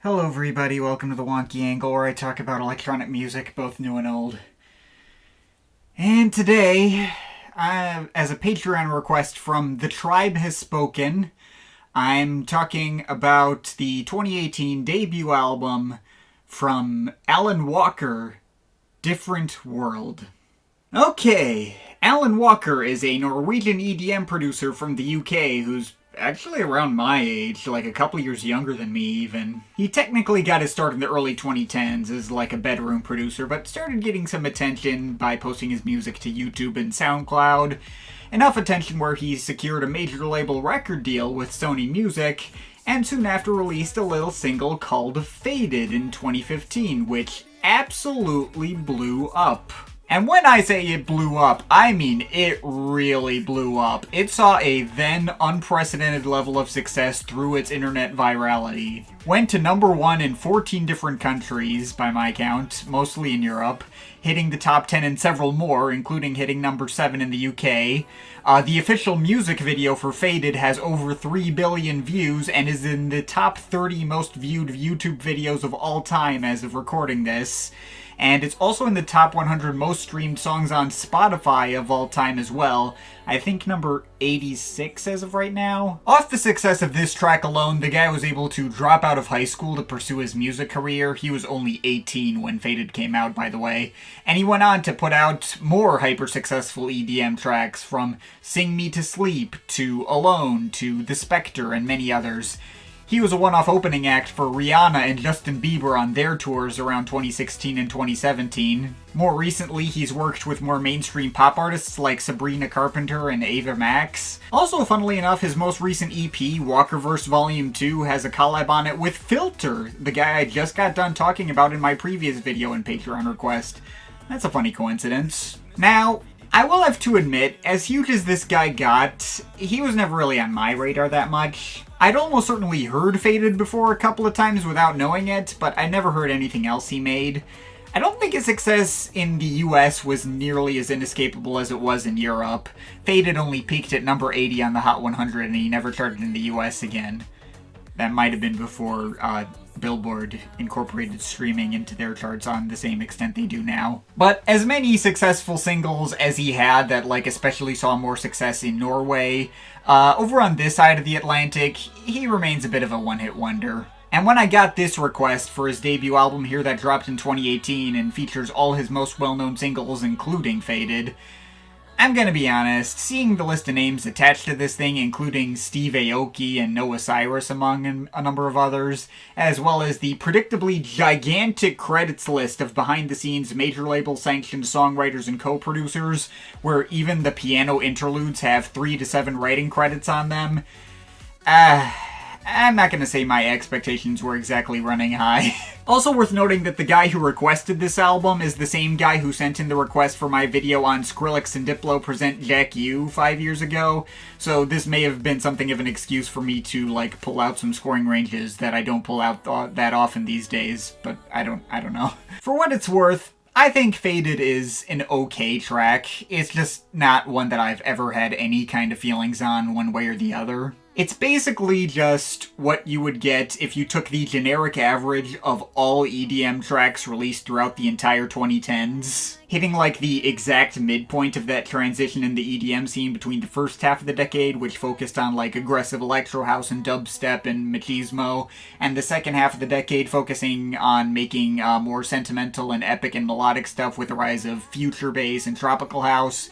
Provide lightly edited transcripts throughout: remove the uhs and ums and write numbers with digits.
Hello everybody, welcome to the Wonky Angle, where I talk about electronic music, both new and old. And today, as a Patreon request from The Tribe Has Spoken, I'm talking about the 2018 debut album from Alan Walker, Different World. Okay, Alan Walker is a Norwegian EDM producer from the UK who's actually around my age, like a couple years younger than me even. He technically got his start in the early 2010s as like a bedroom producer, but started getting some attention by posting his music to YouTube and SoundCloud. Enough attention where he secured a major label record deal with Sony Music, and soon after released a little single called Faded in 2015, which absolutely blew up. And when I say it blew up, I mean it really blew up. It saw a then unprecedented level of success through its internet virality. Went to number 1 in 14 different countries, by my count, mostly in Europe, hitting the top 10 in several more, including hitting number 7 in the UK. The official music video for Faded has over 3 billion views and is in the top 30 most viewed YouTube videos of all time as of recording this. And it's also in the top 100 most streamed songs on Spotify of all time as well. I think number 86 as of right now. Off the success of this track alone, the guy was able to drop out of high school to pursue his music career. He was only 18 when Faded came out, by the way. And he went on to put out more hyper-successful EDM tracks, from Sing Me to Sleep, to Alone, to The Spectre, and many others. He was a one-off opening act for Rihanna and Justin Bieber on their tours around 2016 and 2017. More recently, he's worked with more mainstream pop artists like Sabrina Carpenter and Ava Max. Also, funnily enough, his most recent EP, Walkerverse Volume 2, has a collab on it with Filter, the guy I just got done talking about in my previous video and Patreon request. That's a funny coincidence. Now, I will have to admit, as huge as this guy got, he was never really on my radar that much. I'd almost certainly heard Faded before a couple of times without knowing it, but I never heard anything else he made. I don't think his success in the US was nearly as inescapable as it was in Europe. Faded only peaked at number 80 on the Hot 100 and he never charted in the US again. That might have been before Billboard incorporated streaming into their charts on the same extent they do now. But as many successful singles as he had that especially saw more success in Norway, over on this side of the Atlantic, he remains a bit of a one-hit wonder. And when I got this request for his debut album here that dropped in 2018 and features all his most well-known singles including Faded, I'm gonna be honest, seeing the list of names attached to this thing, including Steve Aoki and Noah Cyrus among a number of others, as well as the predictably gigantic credits list of behind-the-scenes major label-sanctioned songwriters and co-producers, where even the piano interludes have 3 to 7 writing credits on them, I'm not going to say my expectations were exactly running high. Also worth noting that the guy who requested this album is the same guy who sent in the request for my video on Skrillex and Diplo present Jack U 5 years ago, so this may have been something of an excuse for me to, pull out some scoring ranges that I don't pull out that often these days, but I don't know. For what it's worth, I think Faded is an okay track. It's just not one that I've ever had any kind of feelings on one way or the other. It's basically just what you would get if you took the generic average of all EDM tracks released throughout the entire 2010s, hitting the exact midpoint of that transition in the EDM scene between the first half of the decade, which focused on aggressive electro house and dubstep and machismo, and the second half of the decade focusing on making more sentimental and epic and melodic stuff with the rise of future bass and tropical house,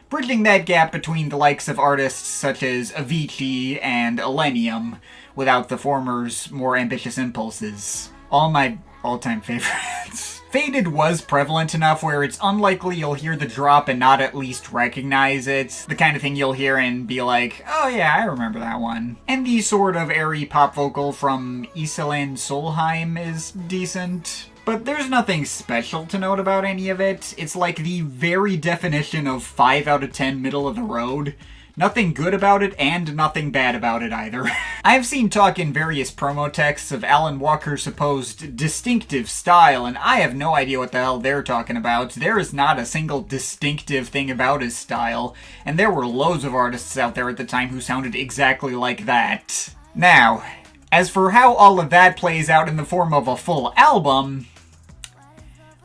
bridging that gap between the likes of artists such as Avicii and Illenium, without the former's more ambitious impulses. All my all-time favorites. Faded was prevalent enough where it's unlikely you'll hear the drop and not at least recognize it. The kind of thing you'll hear and be like, oh yeah, I remember that one. And the sort of airy pop vocal from Iselin Solheim is decent. But there's nothing special to note about any of it. It's the very definition of 5 out of 10 middle of the road. Nothing good about it, and nothing bad about it either. I've seen talk in various promo texts of Alan Walker's supposed distinctive style, and I have no idea what the hell they're talking about. There is not a single distinctive thing about his style, and there were loads of artists out there at the time who sounded exactly like that. Now, As for how all of that plays out in the form of a full album,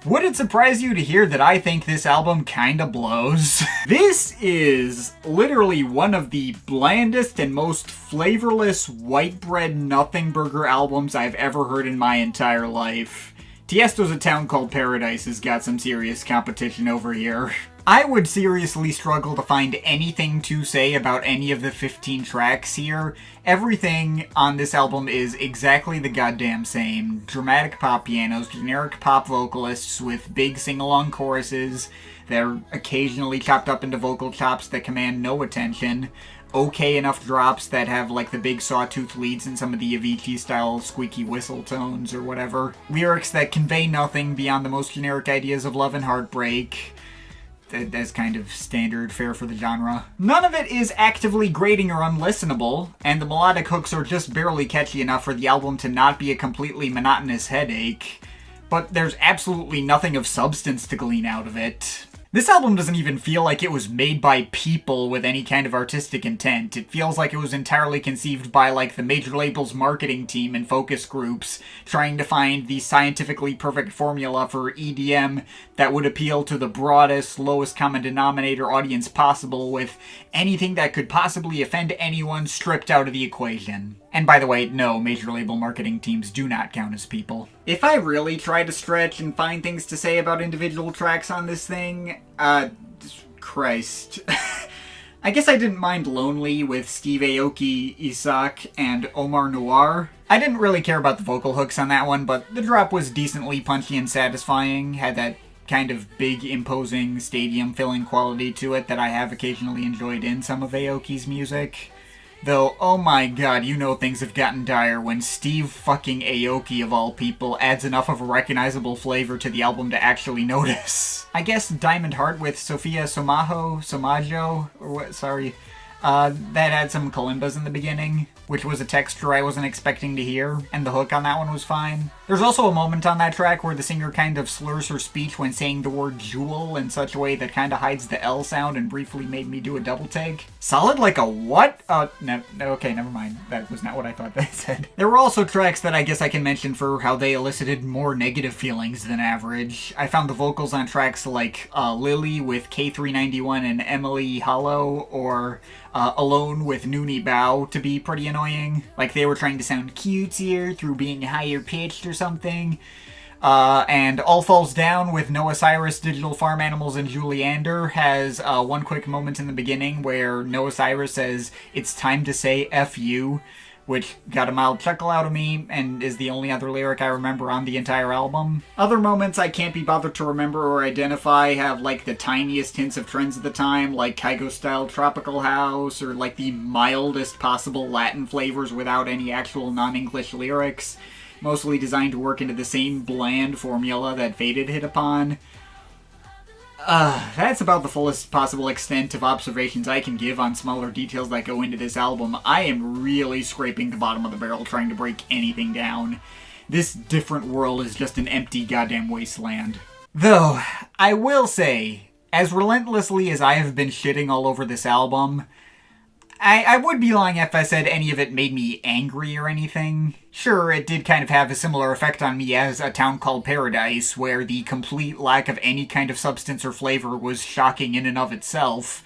would it surprise you to hear that I think this album kinda blows? This is literally one of the blandest and most flavorless white bread nothing burger albums I've ever heard in my entire life. Tiesto's A Town Called Paradise has got some serious competition over here. I would seriously struggle to find anything to say about any of the 15 tracks here. Everything on this album is exactly the goddamn same. Dramatic pop pianos, generic pop vocalists with big sing-along choruses. They're occasionally chopped up into vocal chops that command no attention. Okay enough drops that have like the big sawtooth leads and some of the Avicii-style squeaky whistle tones or whatever. Lyrics that convey nothing beyond the most generic ideas of love and heartbreak. That's kind of standard fare for the genre. None of it is actively grating or unlistenable, and the melodic hooks are just barely catchy enough for the album to not be a completely monotonous headache. But there's absolutely nothing of substance to glean out of it. This album doesn't even feel like it was made by people with any kind of artistic intent. It feels like it was entirely conceived by, like, the major label's marketing team and focus groups, trying to find the scientifically perfect formula for EDM that would appeal to the broadest, lowest common denominator audience possible, with anything that could possibly offend anyone stripped out of the equation. And by the way, no, major label marketing teams do not count as people. If I really try to stretch and find things to say about individual tracks on this thing, Christ. I guess I didn't mind Lonely with Steve Aoki, Isak, and Omar Noir. I didn't really care about the vocal hooks on that one, but the drop was decently punchy and satisfying, had that kind of big, imposing, stadium-filling quality to it that I have occasionally enjoyed in some of Aoki's music. Though, oh my god, you know things have gotten dire when Steve fucking Aoki, of all people, adds enough of a recognizable flavor to the album to actually notice. I guess Diamond Heart with Sofia Somajo, or what, sorry, that had some kalimbas in the beginning, which was a texture I wasn't expecting to hear, and the hook on that one was fine. There's also a moment on that track where the singer kind of slurs her speech when saying the word jewel in such a way that kind of hides the L sound and briefly made me do a double take. Solid like a what? Okay, never mind. That was not what I thought they said. There were also tracks that I guess I can mention for how they elicited more negative feelings than average. I found the vocals on tracks like Lily with K391 and Emily Hollow, or Alone with Noonie Bao to be pretty annoying. Like they were trying to sound cutesier through being higher pitched or something. And All Falls Down with Noah Cyrus, Digital Farm Animals, and Julie Ander has one quick moment in the beginning where Noah Cyrus says, "It's time to say F you," which got a mild chuckle out of me, and is the only other lyric I remember on the entire album. Other moments I can't be bothered to remember or identify have, like, the tiniest hints of trends at the time, like Kygo-style tropical house, or, like, the mildest possible Latin flavors without any actual non-English lyrics, mostly designed to work into the same bland formula that Faded hit upon. That's about the fullest possible extent of observations I can give on smaller details that go into this album. I am really scraping the bottom of the barrel trying to break anything down. This different world is just an empty goddamn wasteland. Though, I will say, as relentlessly as I have been shitting all over this album, I would be lying if I said any of it made me angry or anything. Sure, it did kind of have a similar effect on me as A Town Called Paradise, where the complete lack of any kind of substance or flavor was shocking in and of itself.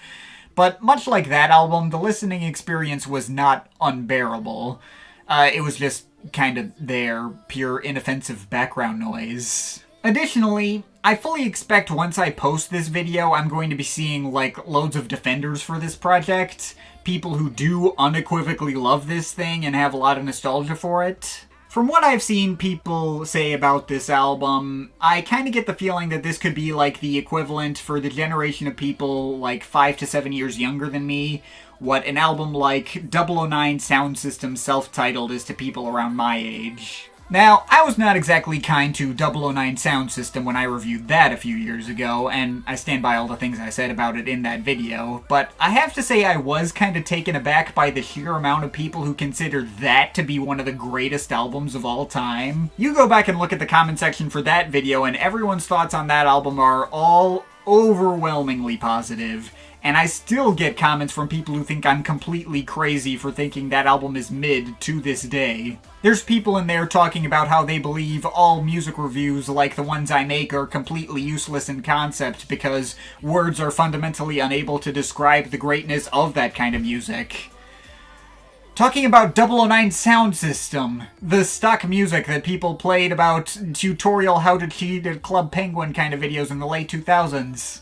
But much like that album, the listening experience was not unbearable. It was just kind of there, pure inoffensive background noise. Additionally, I fully expect once I post this video, I'm going to be seeing, like, loads of defenders for this project. People who do unequivocally love this thing and have a lot of nostalgia for it. From what I've seen people say about this album, I kind of get the feeling that this could be like the equivalent for the generation of people like 5 to 7 years younger than me, what an album like 009 Sound System self-titled is to people around my age. Now, I was not exactly kind to 009 Sound System when I reviewed that a few years ago, and I stand by all the things I said about it in that video, but I have to say I was kind of taken aback by the sheer amount of people who consider that to be one of the greatest albums of all time. You go back and look at the comment section for that video, and everyone's thoughts on that album are all overwhelmingly positive, and I still get comments from people who think I'm completely crazy for thinking that album is mid to this day. There's people in there talking about how they believe all music reviews like the ones I make are completely useless in concept because words are fundamentally unable to describe the greatness of that kind of music. Talking about 009 sound system, the stock music that people played about tutorial how to cheat at Club Penguin kind of videos in the late 2000s.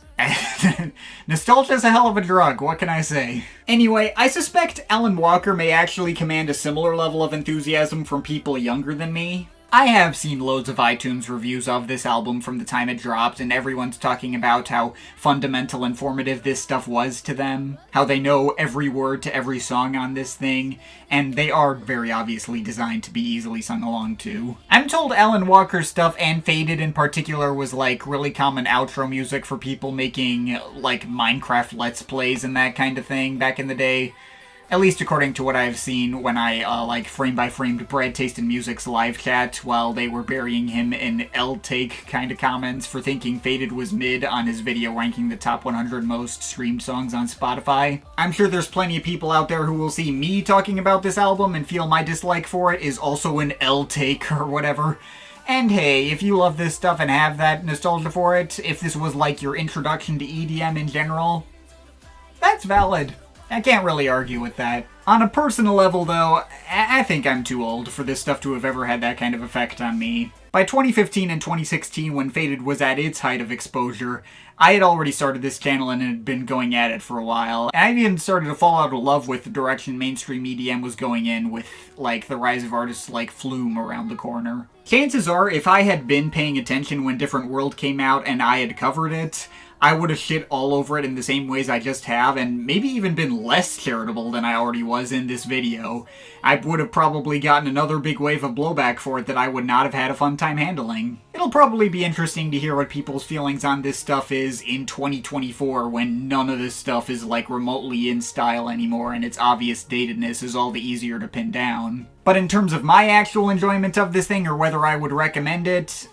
Nostalgia's a hell of a drug, what can I say? Anyway, I suspect Alan Walker may actually command a similar level of enthusiasm from people younger than me. I have seen loads of iTunes reviews of this album from the time it dropped, and everyone's talking about how fundamental and formative this stuff was to them, how they know every word to every song on this thing, and they are very obviously designed to be easily sung along to. I'm told Alan Walker's stuff, and Faded in particular, was like really common outro music for people making like Minecraft Let's Plays and that kind of thing back in the day. At least according to what I've seen when I, frame-by-framed Brad Tasted Music's live chat while they were burying him in L-take kind of comments for thinking Faded was mid on his video ranking the top 100 most streamed songs on Spotify. I'm sure there's plenty of people out there who will see me talking about this album and feel my dislike for it is also an L-take or whatever. And hey, if you love this stuff and have that nostalgia for it, if this was like your introduction to EDM in general, that's valid. I can't really argue with that. On a personal level, though, I think I'm too old for this stuff to have ever had that kind of effect on me. By 2015 and 2016, when Faded was at its height of exposure, I had already started this channel and had been going at it for a while. And I even started to fall out of love with the direction mainstream EDM was going in with, like, the rise of artists like Flume around the corner. Chances are, if I had been paying attention when Different World came out and I had covered it, I would have shit all over it in the same ways I just have, and maybe even been less charitable than I already was in this video. I would have probably gotten another big wave of blowback for it that I would not have had a fun time handling. It'll probably be interesting to hear what people's feelings on this stuff is in 2024 when none of this stuff is like remotely in style anymore and its obvious datedness is all the easier to pin down. But in terms of my actual enjoyment of this thing or whether I would recommend it,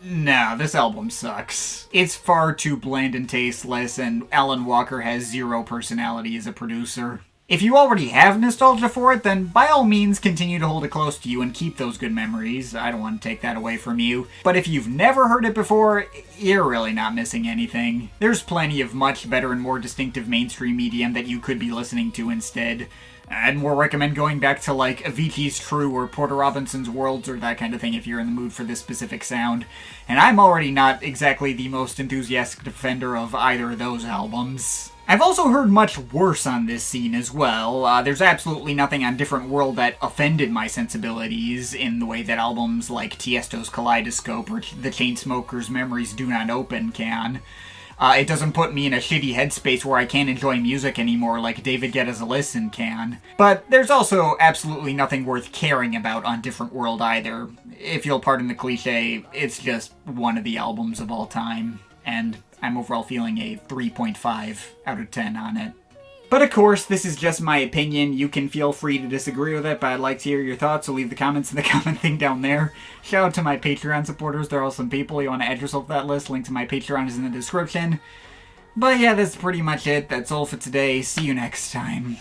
no, this album sucks. It's far too bland and tasteless, and Alan Walker has zero personality as a producer. If you already have nostalgia for it, then by all means continue to hold it close to you and keep those good memories. I don't want to take that away from you. But if you've never heard it before, you're really not missing anything. There's plenty of much better and more distinctive mainstream medium that you could be listening to instead. I'd more recommend going back to like Avicii's True or Porter Robinson's Worlds or that kind of thing if you're in the mood for this specific sound. And I'm already not exactly the most enthusiastic defender of either of those albums. I've also heard much worse on this scene as well. There's absolutely nothing on Different World that offended my sensibilities in the way that albums like Tiesto's Kaleidoscope or The Chainsmokers' Memories Do Not Open can. It doesn't put me in a shitty headspace where I can't enjoy music anymore like David Guetta's Listen can. But there's also absolutely nothing worth caring about on Different World either. If you'll pardon the cliche, it's just one of the albums of all time. And I'm overall feeling a 3.5 out of 10 on it. But of course, this is just my opinion. You can feel free to disagree with it, but I'd like to hear your thoughts, so leave the comments in the comment thing down there. Shout out to my Patreon supporters. They're awesome people. You want to add yourself to that list, link to my Patreon is in the description. But yeah, that's pretty much it. That's all for today. See you next time.